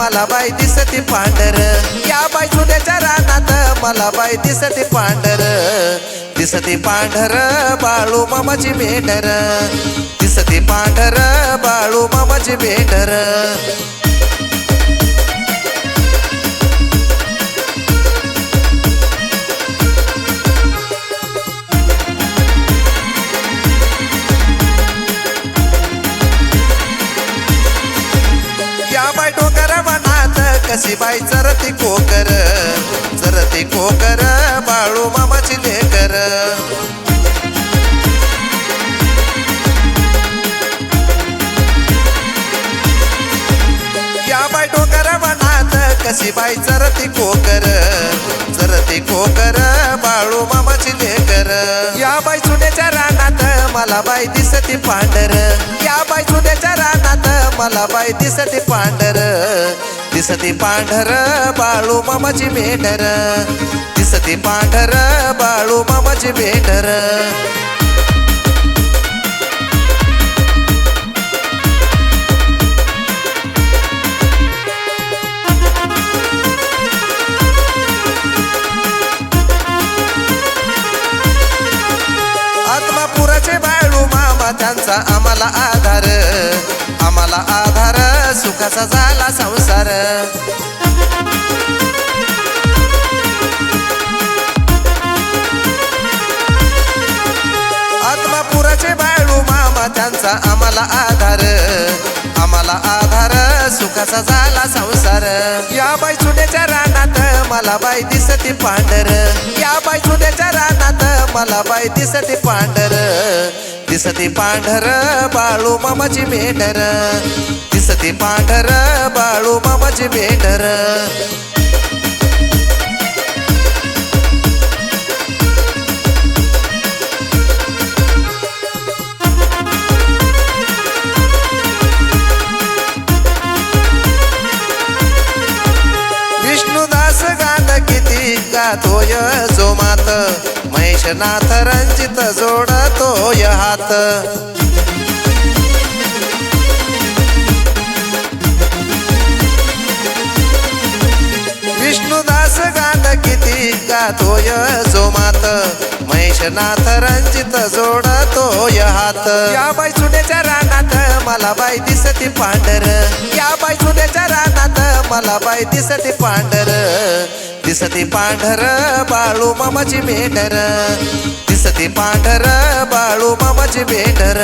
मला बाई दिसती पांढर या बाई चुन्याच्या रानात मला बाई दिसती पांढर दिसती पांढर बाळू मामाची मेंढर दिसती पांढर बाळू मामाची मेंढर या बाई डोंगर वनात कशी बाई चरती कोकर बाळू मामाची लेकर या बाई डोंगर वनात कशी बाई चरती कोकर बाळू मामाची लेकर या बाई चुन्याच्या रानात मला बाई दिसती पांढर या बाई चुन्याच्या रानात मला बाई दिसती पांढर दिसती पांढर बाळू मामाची मेंढर दिसती पांढर बाळू मामाची मेंढर आत्मापुराचे बाळू मामा त्यांचा आम्हाला आधार सुखाचा झाला संसार आत्मापुराचे बाळू मामा त्यांचा आम्हाला आधार सुखाचा झाला संसार या बाई चुन्याच्या रानात मला बाई दिसती पांढर या बाई चुन्याच्या रानात मला बाई दिसती पांढर दिसती पांढर बाळू मामाची मेंढर दिसती पांढर बाळू मामाची मेंढर विष्णुदास गाणं किती गातोय जोमात महेशनाथ रंजित जोडतोय हात विष्णुदास गाणं किती गातोय जोमात महेशनाथ रंजित जोडतोय हात या बाई चुन्याच्या रानात मला बाई दिसती पांढर या बाई चुन्याच्या रानात मला बाई दिसती पांढर दिसती पांढर बाळू मामाची मेंढर दिसती पांढर बाळू मामाची मेंढर